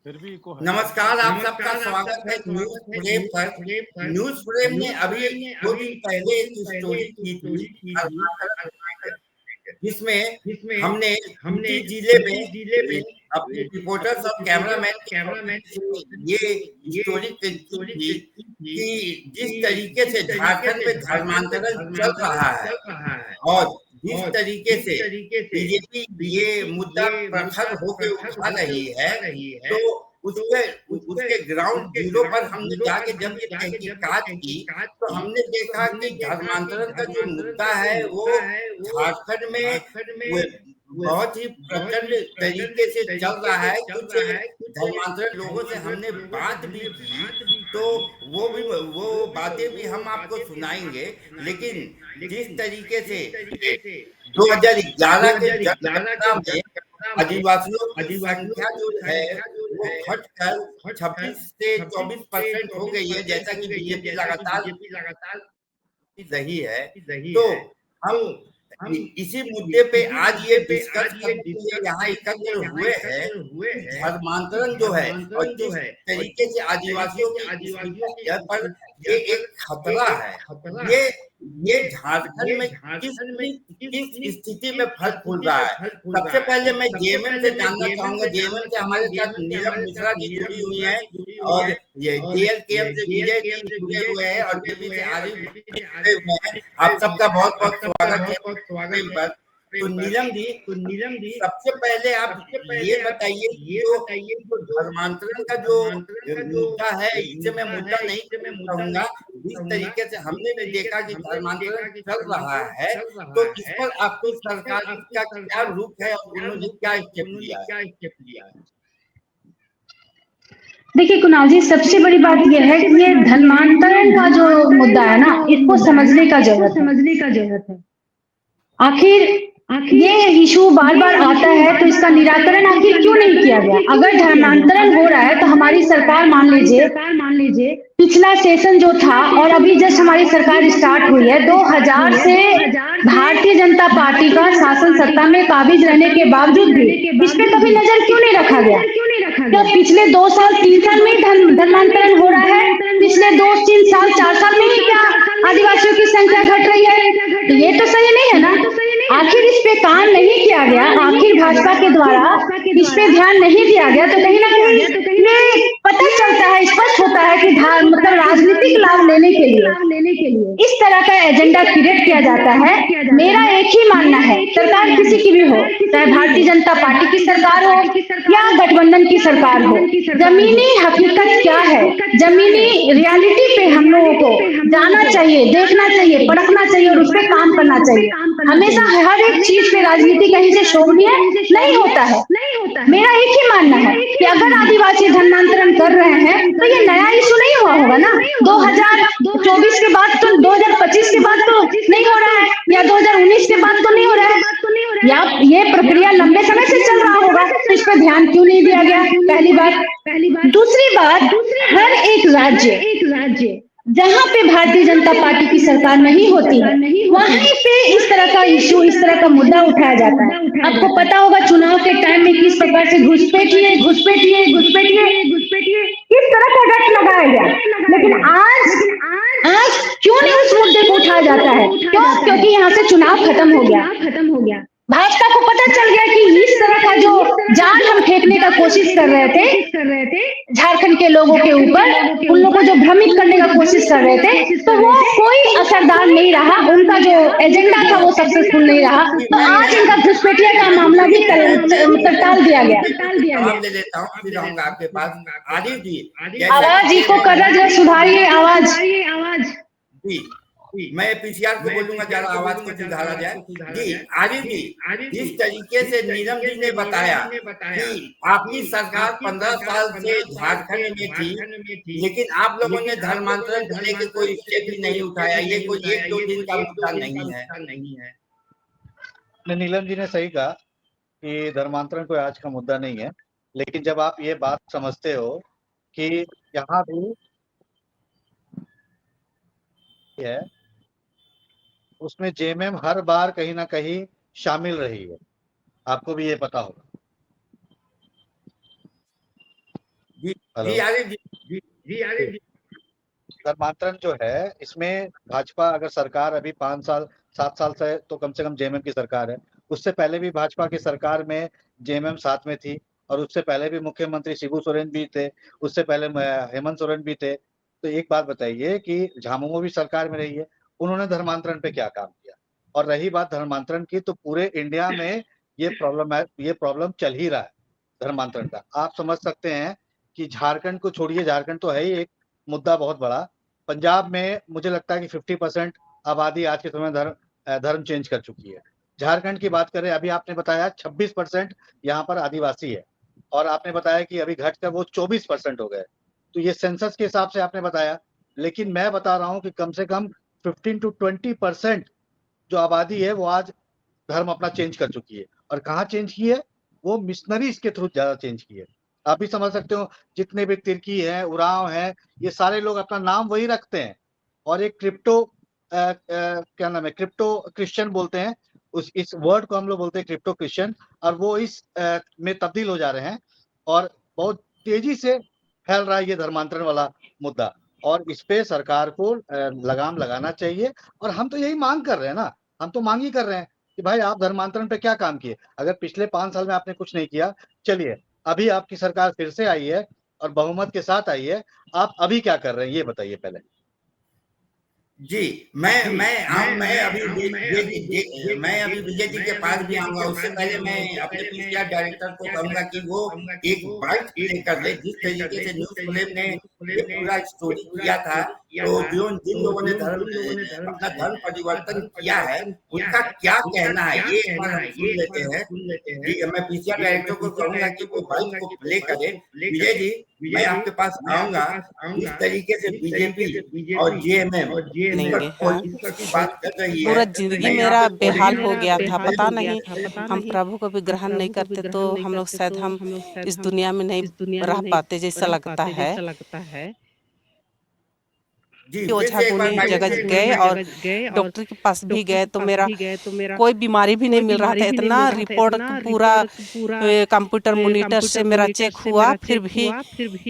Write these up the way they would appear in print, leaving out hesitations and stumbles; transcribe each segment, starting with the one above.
नमस्कार, आप सबका स्वागत है न्यूज फ्रेम पर। न्यूज फ्रेम ने अभी 2 दिन पहले एक स्टोरी की थी जिसमें हमने यूपी जिले में अपने रिपोर्टर्स और कैमरामैन की मदद से ये स्टोरी की थी कि जिस तरीके से झारखंड में धर्मांतरण चल रहा है और जिस तरीके से बीजेपी ये मुद्दा प्रखर होकर उठा रही है, तो उसके उसके ग्राउंड जीरो पर हमने जाके जब ये तहकीकात की तो हमने देखा कि धर्मांतरण का जो मुद्दा है वो झारखंड में वो बहुत ही प्रचंड तरीके से चल रहा है। कुछ धर्मांतरण लोगों से हमने बात भी की तो वो बातें भी हम आपको सुनाएंगे। लेकिन जिस तरीके से 2011 के जनगणना में आदिवासियों की संख्या जो है वो घटकर 26 से 24% हो गई है, जैसा कि बीजेपी लगातार रही है। तो हम इसी मुद्दे पे आज ये डिस्कस करने के लिए यहाँ एकत्र हुए हैं कि धर्मांतरण जो है और जिस तरीके से आदिवासियों की संख्या पर ये एक खतरा है, ये झारखंड में किस किस स्थिति में फल फूल रहा है। सबसे पहले मैं जेएमएम से जानना चाहूंगा। जेएमएम से हमारे साथ नीलम मिश्रा जी जुड़ी हुई है और ये जेएलकेएम से विजय जी जुड़े हुए हैं और जेपी से आरिफ जुड़े हुए हैं। आप सबका बहुत बहुत स्वागत है पर। तो नीलम जी, सबसे पहले आप ये बताइए कि जो धर्मांतरण का जो मुद्दा है, इसे मैं मुद्दा नहीं कहूंगा। जिस तरीके से हमने भी देखा कि धर्मांतरण चल रहा है, तो इस पर आपकी सरकार का क्या रुख है और उन्होंने क्या स्टेप लिया है? देखिए कुणाल जी, सबसे बड़ी बात यह है कि ये धर्मांतरण का जो मुद्दा है ना, इसको समझने का जरूरत है। आखिर ये इशू बार बार आता है तो इसका निराकरण आखिर क्यों नहीं किया गया? अगर धर्मांतरण हो रहा है तो हमारी सरकार मान लीजिए पिछला सेशन जो था और अभी जस्ट हमारी सरकार स्टार्ट हुई है, 2000 से भारतीय जनता पार्टी का शासन सत्ता में काबिज रहने के बावजूद भी इस पे कभी नजर क्यों नहीं रखा गया? क्या पिछले 2 साल 3 साल में ही धर्मांतरण हो रहा है? पिछले 2-3 साल 4 साल में ही क्या आदिवासियों की संख्या घट रही है? तो ये तो सही नहीं है ना। आखिर इस पे काम नहीं किया गया, आखिर भाजपा के द्वारा इस पे ध्यान नहीं दिया गया, तो कहीं ना कहीं ये पता चलता है, स्पष्ट होता है कि मतलब राजनीतिक लाभ लेने के लिए इस तरह का एजेंडा क्रिएट किया जाता है। मेरा एक ही मानना है, सरकार किसी की भी हो, चाहे भारतीय जनता पार्टी की सरकार हो या गठबंधन की सरकार हो, जमीनी हकीकत क्या है, जमीनी रियलिटी पे हम लोगों को जाना चाहिए, देखना चाहिए, परखना चाहिए और उस पर काम करना चाहिए। हमेशा हर एक चीज पे राजनीति कहीं से शोभनीय नहीं होता है। मेरा एक ही मानना है कि अगर आदिवासी धर्मांतरण कर रहे हैं तो ये नया इशू नहीं हुआ होगा ना। 2024 के बाद तो 2025 के बाद तो नहीं हो रहा है, या 2019 के बाद तो नहीं हो रहा है, या ये प्रक्रिया लंबे समय से चल रहा होगा, तो इस पर ध्यान क्यों नहीं दिया गया? पहली बात। दूसरी बात, हर एक राज्य जहां पे भारतीय जनता पार्टी की सरकार नहीं होती है, वहीं पे इस तरह का इशू, इस तरह का मुद्दा उठाया जाता है। आपको पता होगा चुनाव के टाइम में किस प्रकार से घुसपैठिए किस तरह का रट लगाया गया। लेकिन आज क्यों नहीं उस मुद्दे को उठाया जाता है? क्यों? क्योंकि यहाँ से चुनाव खत्म हो गया। भाजपा को पता चल गया कि इस तरह का जो जाल हम फेंकने का कोशिश कर रहे थे झारखंड के लोगों के ऊपर, उन लोगों को जो भ्रमित करने का कोशिश कर रहे थे, तो वो कोई असरदार नहीं रहा, उनका जो एजेंडा था वो सक्सेसफुल नहीं रहा। तो आज इनका घुसपैठिया का मामला भी टाल दिया गया। जवाब दे देता हूँ, फिर आऊंगा आपके पास। आदिव जी, आवाज इको कर रहा, जरा सुधारिए आवाज। जी, मैं पीसीआर को बोलूंगा जरा आवाज को सुधारा जाए। जी आरिफ जी, जिस तरीके से नीलम जी ने बताया कि आपकी सरकार 15 साल से झारखंड में थी, लेकिन आप लोगों ने धर्मांतरण को लेकर कोई स्टेप ही नहीं उठाया। ये कोई 1-2 दिन का मुद्दा नहीं है। नीलम जी ने सही कहा कि धर्मांतरण कोई आज का मुद्दा नहीं है, लेकिन जब आप ये बात समझते हो कि यहाँ भी है, उसमें जेएमएम हर बार कहीं ना कहीं शामिल रही है, आपको भी ये पता होगा। जी हेलो। जी आरिफ जी। धर्मांतरण जो है इसमें भाजपा अगर सरकार अभी 5 साल 7 साल से तो कम से कम जेएमएम की सरकार है। उससे पहले भी भाजपा की सरकार में जेएमएम साथ में थी और उससे पहले भी मुख्यमंत्री शिबू सोरेन भी थे, उससे पहले हेमंत सोरेन भी थे। तो एक बात बताइए कि झामुमो भी सरकार में रही है, उन्होंने धर्मांतरण पे क्या काम किया? और रही बात धर्मांतरण की, तो पूरे इंडिया में ये प्रॉब्लम चल ही रहा है धर्मांतरण का। आप समझ सकते हैं कि झारखंड को छोड़िए, झारखंड तो है ही एक मुद्दा बहुत बड़ा। पंजाब में मुझे लगता है कि 50% आबादी आज के समय धर्म चेंज कर चुकी है। झारखंड की बात करें, अभी आपने बताया 26% यहाँ पर आदिवासी है और आपने बताया कि अभी घटकर वो 24% हो गए। तो ये सेंसस के हिसाब से आपने बताया, लेकिन मैं बता रहा हूँ कि कम से कम 15 to 20% जो आबादी है वो आज धर्म अपना चेंज कर चुकी है। और कहाँ चेंज की है? वो मिशनरीज के थ्रू ज्यादा चेंज की है। आप भी समझ सकते हो, जितने भी तिर्की है, उरांव है, ये सारे लोग अपना नाम वही रखते हैं और एक क्या नाम है, क्रिप्टो क्रिश्चियन बोलते हैं। इस वर्ड को हम लोग बोलते हैं क्रिप्टो क्रिश्चियन, और वो इस में तब्दील हो जा रहे हैं और बहुत तेजी से फैल रहा है ये धर्मांतरण वाला मुद्दा। और इस पे सरकार को लगाम लगाना चाहिए। और हम तो यही मांग कर रहे हैं ना, हम तो मांग ही कर रहे हैं कि भाई आप धर्मांतरण पे क्या काम किए? अगर पिछले 5 साल में आपने कुछ नहीं किया, चलिए अभी आपकी सरकार फिर से आई है और बहुमत के साथ आई है, आप अभी क्या कर रहे हैं ये बताइए पहले? जी मैं अभी मैं अभी विजय जी के पास भी आऊंगा। उससे पहले मैं अपने पीसीआर डायरेक्टर को कहूंगा कि वो एक बाइट प्ले कर ले। जिस तरीके से न्यूज़ फ्लेम ने ये पूरा स्टोरी किया था, तो जिन लोगों ने अपना धर्म परिवर्तन किया है, उनका क्या कहना है, ये एक बार हम सुन लेते हैं। जी मैं पीसीआर डायरेक्टर को कहूंगा कि वो बाइट को प्ले करे। विजय जी, मैं आपके पास आऊंगा। इस तरीके से बीजेपी और जेएमएम इस पर लेंगे। हाँ, पॉलिटिक्स की बात कर रही है, पूरा जिंदगी मैं यहाँ मेरा पे बेहाल हो पॉलिटिक्स गया पे था, मैं पता नहीं हम प्रभु को भी ग्रहण नहीं करते तो हम लोग शायद हम इस दुनिया में नहीं रह पाते जैसा लगता है। जी फिर ओझा से एक बार गुनी माइक जगह चेक गए करिए। और डॉक्टर के पास भी गए तो मेरा कोई बीमारी भी नहीं मिल रहा था। इतना रिपोर्ट पूरा कंप्यूटर मॉनिटर से मेरा चेक हुआ, फिर भी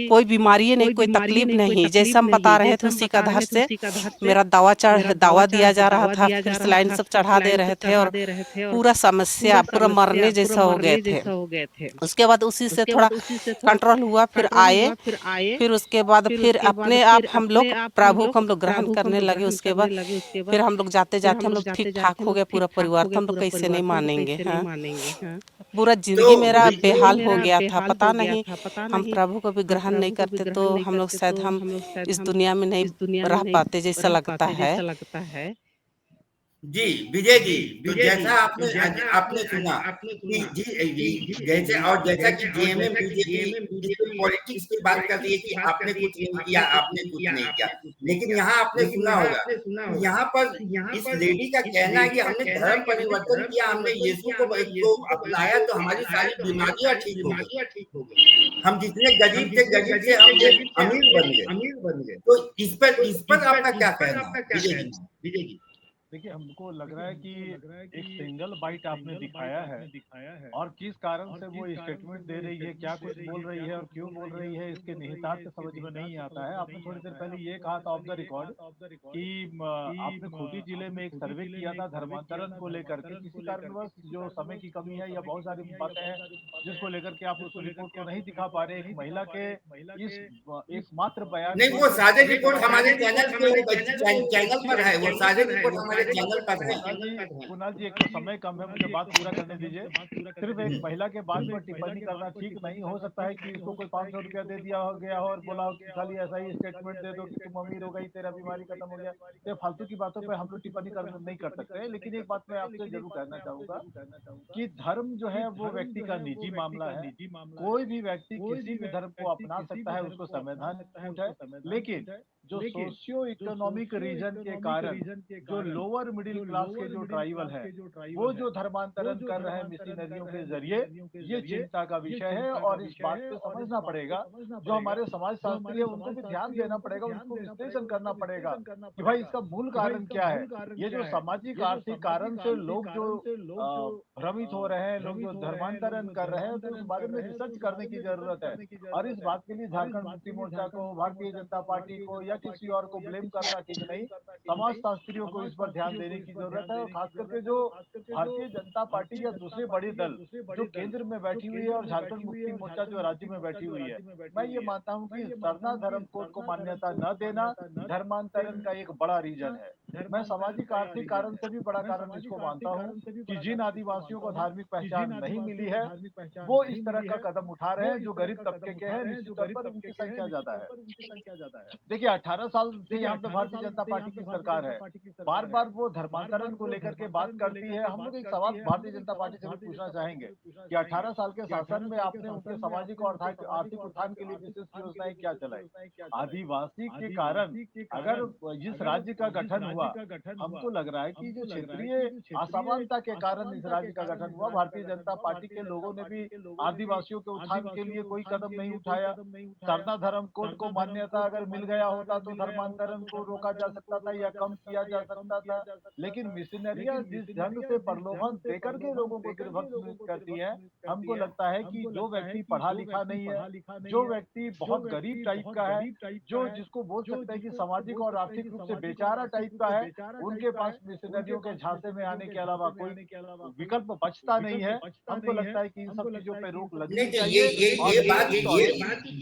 कोई बीमारी ही नहीं, कोई तकलीफ नहीं। जैसा हम बता रहे थे उसी का आधार से मेरा दवा दिया जा रहा था, फिर सलाइन सब चढ़ा दे रहे थे और पूरा समस्या पूरा मरने जैसा हो गए थे। उसके बाद उसी से थोड़ा कंट्रोल हुआ, फिर आए, फिर उसके बाद फिर अपने आप हम लोग प्रभु को हम लोग ग्रहण करने लगे। उसके बाद फिर हम लोग जाते जाते हम लोग ठीक ठाक हो गया पूरा परिवार, तो हम लोग कैसे नहीं मानेंगे। हाँ, पूरा तो जिंदगी मेरा बेहाल हो गया था, पता नहीं हम प्रभु को भी ग्रहण नहीं करते तो हम लोग शायद हम इस दुनिया में नहीं रह पाते जैसा लगता है। जी विजय जी, तो जैसा आपने आपने सुना कि जैसे और जैसा कि जेएमएम बीजेपी इसमें पॉलिटिक्स की बात कर रही है कि आपने कुछ नहीं किया, आपने कुछ नहीं किया, लेकिन यहाँ आपने सुना होगा कि यहाँ पर इस लेडी का कहना है कि हमने धर्म परिवर्तन किया, हमने यीशु को अपनाया तो हमारी सारी बीमारियां ठीक हो गई। हम जितने गरीब से हम एक अमीर बन गए। तो इस पर आपका क्या कहना है विजय जी? देखिए, हमको लग रहा है कि एक सिंगल बाइट आपने दिखाया है और किस कारण से वो स्टेटमेंट दे रही है, क्या कुछ बोल रही है और क्यों बोल रही है, इसके निहितार्थ समझ में नहीं आता है। आपने थोड़ी देर पहले ये कहा था ऑफ द रिकॉर्ड कि आपने खूंटी जिले में एक सर्वे किया था धर्मांतरण को लेकर के। किसी कारणवश जो समय की कमी है या बहुत सारी बातें हैं जिसको लेकर के आप उस रिपोर्ट को नहीं दिखा पा रहे। एक महिला के इस एकमात्र बयान नहीं, को वो सारे रिपोर्ट हमारे चैनल पर है, वो सारे रिपोर्ट हमारे चैनल पर है। कुणाल जी, एक तो समय कम है, मुझे बात पूरा करने दीजिए। सिर्फ एक महिला के बात पर टिप्पणी करना ठीक नहीं। हो सकता है कि इसको कोई 500 रुपया दे दिया हो गया हो और बोला हो कि खाली ऐसा ही स्टेटमेंट दे दो कि तुम अमीर हो गई, तेरा बीमारी खत्म हो गया। तो फालतू की बातों पर हम लोग टिप्पणी नहीं कर सकते। लेकिन एक बात मैं आपसे जरूर कहना चाहूंगा कि धर्म जो है वो व्यक्ति का निजी मामला है। कोई भी व्यक्ति किसी भी धर्म को अपना सकता है, उसको संवैधानिक छूट है। लेकिन जो सोशियो इकोनॉमिक रीजन के कारण जो लोअर मिडिल क्लास के जो ट्राइबल है वो जो धर्मांतरण कर रहे हैं मिशनरियों के जरिए, ये चिंता का विषय है। और इस बात को समझना पड़ेगा, जो हमारे समाज शास्त्री है उनको भी ध्यान देना पड़ेगा, उनको विश्लेषण करना पड़ेगा कि भाई इसका मूल कारण क्या है। ये जो सामाजिक आर्थिक कारण से लोग जो भ्रमित हो रहे हैं, लोग जो धर्मांतरण कर रहे हैं, तो उस बारे में रिसर्च करने की जरूरत है। और इस बात के लिए झारखंड मुक्ति मोर्चा को, भारतीय जनता पार्टी को या किसी और को ब्लेम करना ठीक नहीं, समाज शास्त्रियों को इस पर ध्यान देने की जरूरत है। और खास करके जो भारतीय जनता पार्टी या दूसरे बड़े दल जो केंद्र में बैठी हुई है और झारखंड मुक्ति मोर्चा जो राज्य में बैठी हुई है, मैं ये मानता हूँ कि सरना धर्म कोड को मान्यता न देना धर्मांतरण का एक बड़ा रीजन है। मैं सामाजिक आर्थिक कारण से भी बड़ा कारण इसको मानता हूँ कि जिन आदिवासियों को धार्मिक पहचान नहीं मिली है वो इस तरह का कदम उठा रहे हैं, जो गरीब तबके के हैं, निश्चित तौर पर उनकी संख्या ज्यादा है। देखिए 18 साल से यहाँ पे भारतीय जनता पार्टी की सरकार है, बार बार वो धर्मांतरण को लेकर के बात करती है। हम लोग एक सवाल भारतीय जनता पार्टी से भी पूछना चाहेंगे कि 18 साल के शासन में आपने उनके सामाजिक और आर्थिक उत्थान के लिए विशेष योजनाएं क्या चलाई? आदिवासी के कारण अगर जिस राज्य का गठन हुआ, हमको लग रहा है कि जो क्षेत्रीय असमानता के कारण इस राज्य का गठन हुआ, भारतीय जनता पार्टी के लोगों ने भी आदिवासियों के उत्थान के लिए कोई कदम नहीं उठाया। सरना धर्म कोड को मान्यता अगर मिल गया होता तो धर्मांतरण को रोका जा सकता था या कम किया जा सकता था, लेकिन मिशनरियां जिस ढंग से प्रलोभन देकर के लोगों को गिरफ्तार करती है, हमको लगता है कि जो व्यक्ति पढ़ा लिखा नहीं है, जो व्यक्ति बहुत गरीब टाइप का है, जो जिसको बोल सकते हैं कि सामाजिक और आर्थिक रूप से बेचारा टाइप का है, उनके पास मिशनरियों के झांसे में आने के अलावा कोई विकल्प बचता नहीं है। हमको लगता है कि इन सब चीजों पे रोक लगनी चाहिए।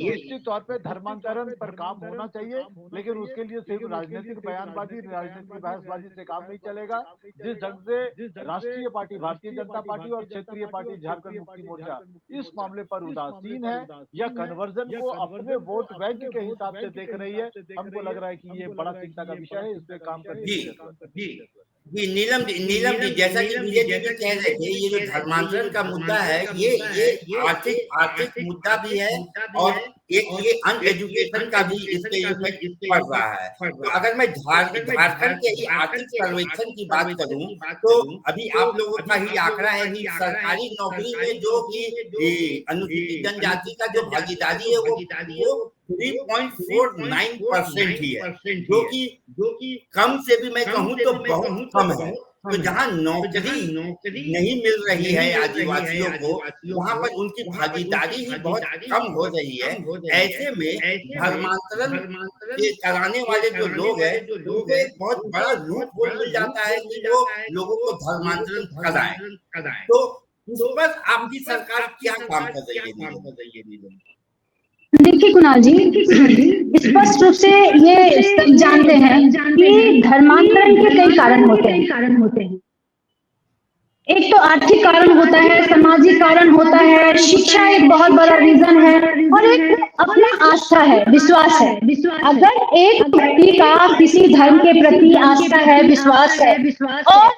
निश्चित तौर पे धर्मांतरण पर काम होना चाहिए, लेकिन उसके लिए सिर्फ राजनीतिक बयानबाजी, राजनीतिक बहसबाजी से काम नहीं चलेगा। जिस ढंग से राष्ट्रीय पार्टी भारतीय जनता पार्टी और क्षेत्रीय पार्टी झारखंड मुक्ति मोर्चा इस मामले पर उदासीन है या कन्वर्जन को अपने वोट बैंक के हिसाब से देख रही है, हमको लग रहा है कि ये बड़ा चिंता का विषय है। इस पे काम करने की जरूरत है। जी नीलम जी, जैसा कि विजय जी कह रहे थे, ये जो धर्मांतरण का मुद्दा है ये आर्थिक मुद्दा भी है और ये अनएजुकेशन का भी इसके इफेक्ट पड़ रहा है। तो अगर मैं झारखंड के आर्थिक सर्वेक्षण की बात करूं तो अभी आप लोगों का ही आंकड़ा है कि सरकारी नौकरी में जो कि अनुसूचित जनजाति का जो भागीदारी है वो 3.49% ही है, जो कि कम से भी मैं कहूँ तो बहुत कम है। तो जहाँ नौकरी नहीं मिल रही है आदिवासियों को, वहाँ पर उनकी भागीदारी ही बहुत कम हो रही है। ऐसे में धर्मांतरण कराने वाले जो लोग हैं उनको एक बहुत बड़ा लूप होल मिल जाता है कि वो लोगों को धर्मांतरण कराएं। तो उस पर आपकी सरकार क्या काम कर रही है? देखिए कुणाल जी, स्पष्ट रूप से ये सब जानते हैं कि धर्मांतरण के कई कारण होते हैं। एक तो आर्थिक कारण होता है, सामाजिक कारण होता है, शिक्षा एक बहुत बड़ा रीजन है, और एक अपना आस्था है, विश्वास है। अगर एक व्यक्ति का किसी धर्म के प्रति आस्था है, विश्वास है और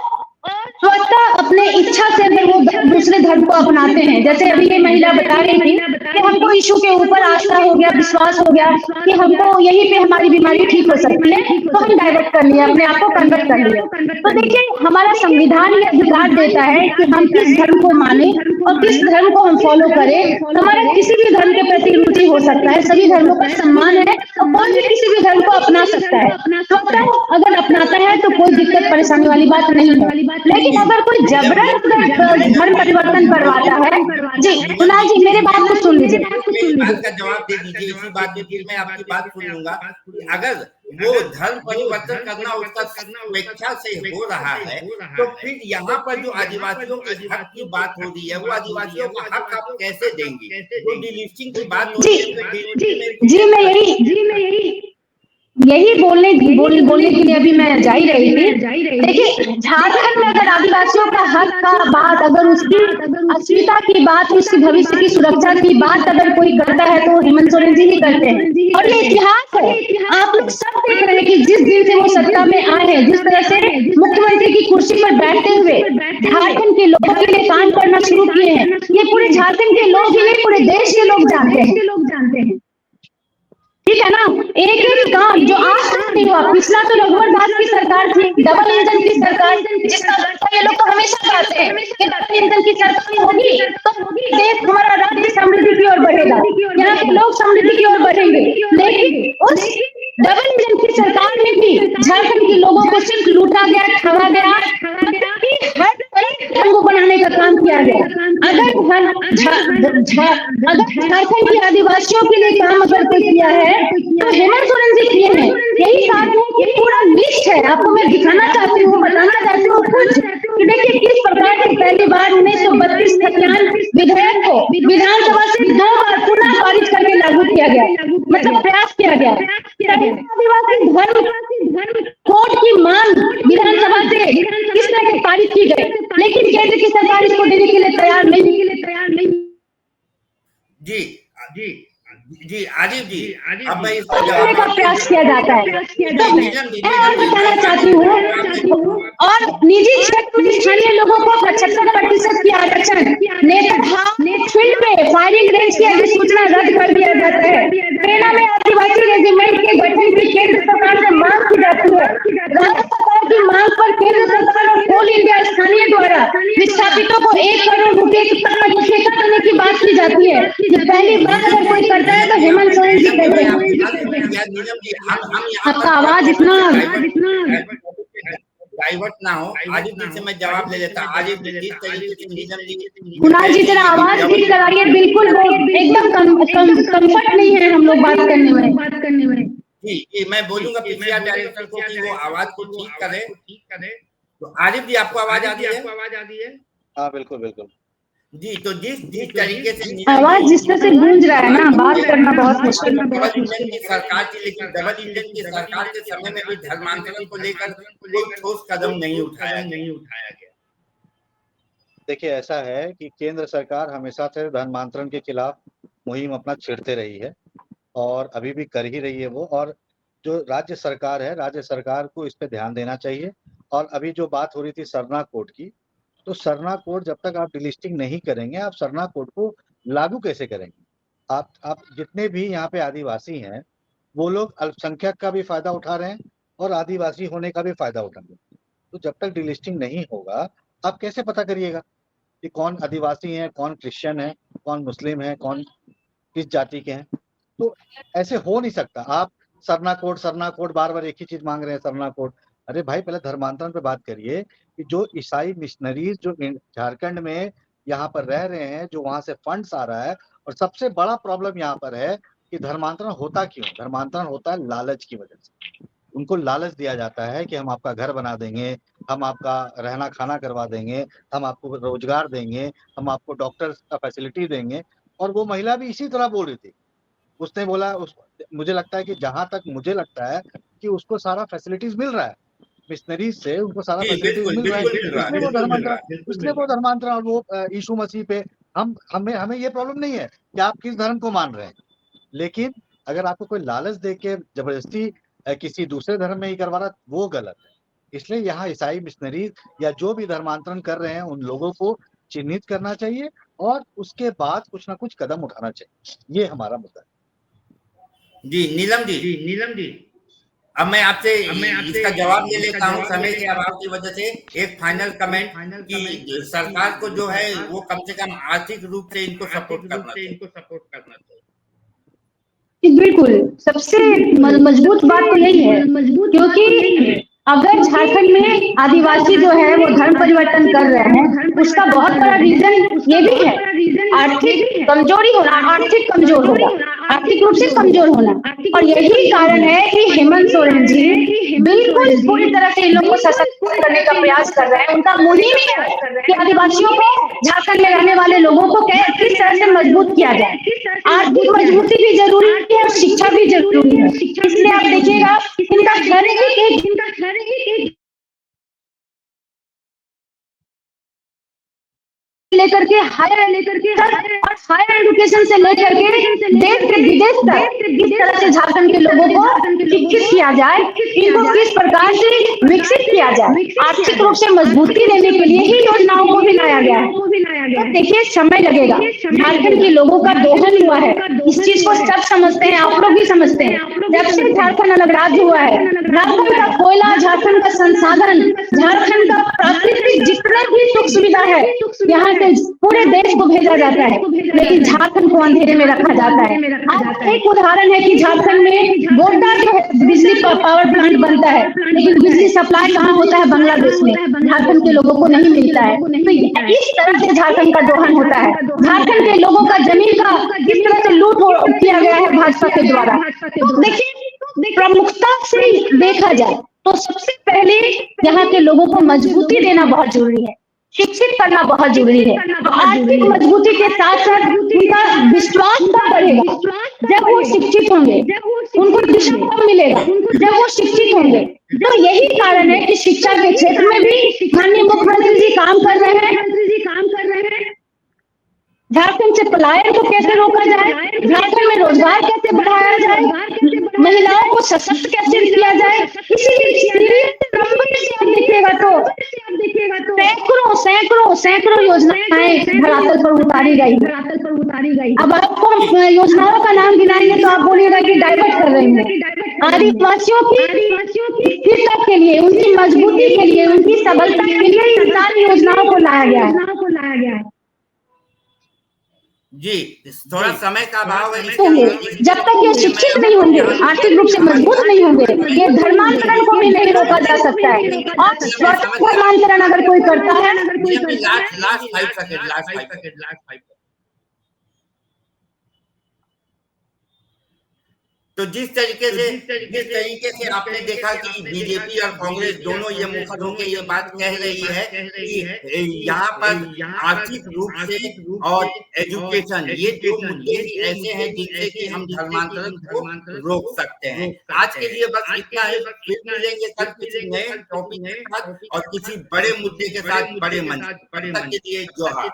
स्वतः अपने इच्छा से अगर वो दूसरे धर्म को अपनाते हैं, जैसे अभी ये महिला बता रही थी कि हमको यीशु के ऊपर आस्था हो गया, विश्वास हो गया कि हमको यहीं पे हमारी बीमारी ठीक हो सकती है, तो हम डाइवर्ट कर लिया, अपने आप को कन्वर्ट कर लिया। तो देखिए हमारा संविधान ये अधिकार देता है कि हम किस धर्म को माने और किस धर्म को हम फॉलो करें। हमारा किसी भी धर्म के प्रति रुचि हो सकता है, सभी धर्मों का सम्मान है, तो कोई भी किसी भी धर्म को अपना सकता है। स्वतः अगर अपनाता है तो कोई दिक्कत परेशानी वाली बात नहीं है। लेकिन अगर कोई जबरन धर्म परिवर्तन करवाता है, जी कुणाल जी मेरे बात को सुन लीजिए, का जवाब दे दीजिए। इसी बात पे फिर मैं आपकी बात सुन लूंगा। अगर वो धर्म परिवर्तन करना उसका स्वेच्छा से हो रहा है, तो फिर यहाँ पर जो आदिवासियों के हक की बात हो रही है, वो आदिवासियों का हक आप कैसे देंगे? तो डिलिस्टिंग की बात हो रही है। जी मैं यही बोलने के लिए अभी मैं जा ही रही थी। देखिए झारखंड में अगर आदिवासियों का हक का बात, अगर उसकी अस्मिता की बात, उसके भविष्य की सुरक्षा की बात अगर कोई करता है तो हेमंत सोरेन जी ही करते हैं। और ये इतिहास है, आप लोग सब देख रहे हैं कि जिस दिन से वो सत्ता में आए हैं, जिस तरह से मुख्यमंत्री की कुर्सी पर बैठते हुए झारखंड के लोगों के लिए काम करना शुरू किए हैं, ये पूरे झारखंड के लोग ही नहीं पूरे देश के लोग जानते हैं। ठीक ठीक है ना, एक एक काम जो आज तक नहीं हुआ। पिछला तो रघुवर दास की सरकार थी, डबल इंजन की सरकार, जिसका ये लोग तो हमेशा कहते हैं कि डबल इंजन की सरकार होगी तो देश हमारा राज्य समृद्धि की ओर बढ़ेगा, यहाँ के लोग समृद्धि की ओर बढ़ेंगे। लेकिन उस डबल इंजन की सरकार में भी झारखंड के लोगों को सिर्फ लूटा गया, ठगा गया, हर तरह को बनाने का काम किया गया। अगर झारखंड के आदिवासियों के लिए काम अगर कोई किया है तो हेमंत सोरेन जी किए हैं। यही कारण है कि पूरा लिस्ट है, आपको मैं दिखाना चाहती हूँ, बताना चाहती हूँ कुछ कि देखिए किस प्रकार से पहली बार 1932 खतियान विधेयक को विधानसभा से 2 बार पुनः पारित करके लागू किया गया, मतलब प्रयास किया गया। आदिवासी धर्म कोड की मांग विधानसभा से किस तरह से पारित की गई, लेकिन केंद्र की सरकार इसको देने के लिए तैयार नहीं। जी आदिव जी, अब मैं इसका करने का प्रयास किया जाता है। तो मैं और बताना चाहती हूँ, और निजी क्षेत्र में स्थानीय लोगों को 75% की आरक्षण, फील्ड में फायरिंग रेंज की अधिसूचना रद्द कर दिया जाता है। सेना में आदिवासी रेजिमेंट के गठन की केंद्र सरकार से मांग की जाती है। राज्य सरकार की मांग पर केंद्र सरकार और कोल इंडिया स्थानीय द्वारा विस्थापितों को 1 करोड़ रुपए तक ठेका देने की बात की जाती है। ये पहली बार अगर कोई करता है तो हेमंत सोरेन जी कहते हैं। आपका आवाज इतना डाइवर्ट ना हो, आदिव जी से मैं जवाब ले लेता। आदिव जी जिस तरीके से नीलम जी, कुणाल जी जरा आवाज ठीक लगाइए, बिल्कुल एकदम कंफर्ट नहीं है हम लोग बात करने में। जी मैं बोलूंगा पीसीआर डायरेक्टर को कि वो आवाज को ठीक करे। तो आरिफ जी आपको आवाज आती है? हाँ बिल्कुल। जी, तो जिस तरीके से आवाज जिस तरह से गूंज रहा है ना, बात करना बहुत मुश्किल है। डबल इंजन की सरकार थी, लेकिन डबल इंजन की सरकार के समय में भी धर्मांतरण को लेकर कोई ठोस कदम नहीं उठाया गया। देखिए ऐसा है कि केंद्र सरकार हमेशा से धर्मांतरण के खिलाफ मुहिम अपना छेड़ते रही है और अभी भी कर ही रही है वो। और जो राज्य सरकार है, राज्य सरकार को इस पे ध्यान देना चाहिए। और अभी जो बात हो रही थी सरना कोड की, तो सरना कोड जब तक आप डिलिस्टिंग नहीं करेंगे, आप सरना कोड को लागू कैसे करेंगे? आप जितने भी यहाँ पे आदिवासी हैं वो लोग अल्पसंख्यक का भी फायदा उठा रहे हैं और आदिवासी होने का भी फायदा उठा रहे हैं। तो जब तक डिलिस्टिंग नहीं होगा आप कैसे पता करिएगा कि कौन आदिवासी है, कौन क्रिश्चियन है, कौन मुस्लिम है, कौन किस जाति के हैं? तो ऐसे हो नहीं सकता। आप सरना कोड बार एक ही चीज मांग रहे हैं, सरना कोड। अरे भाई पहले धर्मांतरण पे बात करिए कि जो ईसाई मिशनरीज जो झारखंड में यहाँ पर रह रहे हैं, जो वहां से फंड्स आ रहा है, और सबसे बड़ा प्रॉब्लम यहाँ पर है कि धर्मांतरण होता क्यों? धर्मांतरण होता है लालच की वजह से। उनको लालच दिया जाता है कि हम आपका घर बना देंगे, हम आपका रहना खाना करवा देंगे, हम आपको रोजगार देंगे, हम आपको डॉक्टर का फैसिलिटी देंगे। और वो महिला भी इसी तरह बोल रही थी। उसने बोला मुझे लगता है कि जहां तक मुझे लगता है कि उसको सारा फैसिलिटीज मिल रहा है मिशनरीज से, उनको सारा फैसिलिटीज मिल रहा है, इसलिए वो धर्मांतरण और वो यीशु मसीह पे हमें ये प्रॉब्लम नहीं है कि आप किस धर्म को मान रहे हैं। लेकिन अगर आपको कोई लालच दे के जबरदस्ती किसी दूसरे धर्म में ही करवा रहा, वो गलत है। इसलिए यहाँ ईसाई मिशनरीज या जो भी धर्मांतरण कर रहे हैं उन लोगों को चिन्हित करना चाहिए और उसके बाद कुछ ना कुछ कदम उठाना चाहिए। ये हमारा मुद्दा है। जी नीलम जी, अब मैं आपसे इसका जवाब ले लेता हूँ समय के अभाव की वजह से। एक फाइनल कमेंट कि सरकार को जो है वो कम से कम आर्थिक रूप से इनको सपोर्ट करना चाहिए। बिल्कुल, सबसे मजबूत बात तो यही है, क्योंकि अगर झारखंड में आदिवासी जो है वो धर्म परिवर्तन कर रहे हैं, उसका बहुत बड़ा रीजन ये भी है आर्थिक कमजोरी होना, आर्थिक कमजोर होना, आर्थिक रूप से कमजोर होना। और यही कारण है कि हेमंत सोरेन जी बिल्कुल पूरी तरह से इन लोगों को सशक्त करने का प्रयास कर रहे हैं। उनका मुहिम ही है कि आदिवासियों को, झारखंड में रहने वाले लोगों को किस तरह से मजबूत किया जाए। आर्थिक मजबूती भी जरूरी है और शिक्षा भी जरूरी है। इसलिए आप देखिएगा इनका घर लेकर के हायर एजुकेशन से लेकर के देश से विदेश तक किस तरह से झारखंड के लोगों को शिक्षित किया जाए, इनको किस प्रकार से विकसित किया जाए, आर्थिक रूप से मजबूती देने के लिए ही योजनाओं को भी लाया गया है। तो देखिए समय लगेगा, झारखंड के लोगों का दोहन हुआ है, इस चीज को सब समझते हैं, आप लोग भी समझते हैं। जब से झारखंड अलग राज्य हुआ है, झारखंड का कोयला, झारखंड का संसाधन, झारखंड का प्राकृतिक जितना भी सुख सुविधा है यहाँ से पूरे देश को भेजा जाता है, लेकिन झारखंड को अंधेरे में रखा जाता है। आज एक उदाहरण है कि झारखंड में गोड्डा जो है बिजली का पावर प्लांट बनता है, लेकिन बिजली सप्लाई कहाँ होता है? बांग्लादेश में। झारखंड के लोगों को नहीं मिलता है। तो इस तरह से झारखंड का दोहन होता है। झारखंड के लोगों का जमीन का किस तरह से लूट किया गया है भाजपा के द्वारा। तो देखिए, प्रमुखता से देखा जाए तो सबसे पहले यहाँ के लोगों को मजबूती देना बहुत जरूरी है, शिक्षित करना बहुत जरूरी है। आर्थिक मजबूती के साथ साथ उनका विश्वास कब बढ़ेगा? जब वो शिक्षित होंगे, उनको दिशा कब मिलेगा? जब वो शिक्षित होंगे। तो यही कारण है कि शिक्षा के क्षेत्र में भी माननीय मुख्यमंत्री जी काम कर रहे हैं। झारखंड से पलायन को कैसे रोका जाए, झारखंड में रोजगार कैसे बढ़ाया जाए, महिलाओं को सशक्त कैसे किया जाए, इसीलिए आप देखिएगा तो सैकड़ों योजनाएं धरातल पर उतारी गई। अब आपको योजनाओं का नाम गिनाएंगे तो आप बोलिएगा कि डाइवर्ट कर रहे हैं। आदिवासियों की स्थिरता के लिए, उनकी मजबूती के लिए, उनकी सबलता के लिए इन सारी योजनाओं को लाया गया है। जी, थोड़ा समय का अभाव है। जब तक ये शिक्षित नहीं होंगे, आर्थिक रूप से मजबूत नहीं होंगे, ये धर्मांतरण को भी नहीं रोका जा सकता है। और धर्मांतरण अगर कोई करता है, लास्ट 5 सेकंड। तो जिस तरीके से आपने देखा कि बीजेपी और कांग्रेस दोनों ये मुखर होकर ये बात कह रही है कि यहाँ पर आर्थिक रूप से और एजुकेशन, ये दो मुद्दे ही ऐसे हैं जिनसे कि हम धर्मांतरण को रोक सकते हैं। आज के लिए बस इतना है, फिर मिलेंगे कल किसी नए टॉपिक के साथ और किसी बड़े मुद्दे के साथ, बड़े मंच। तब तक के लिए जोहार।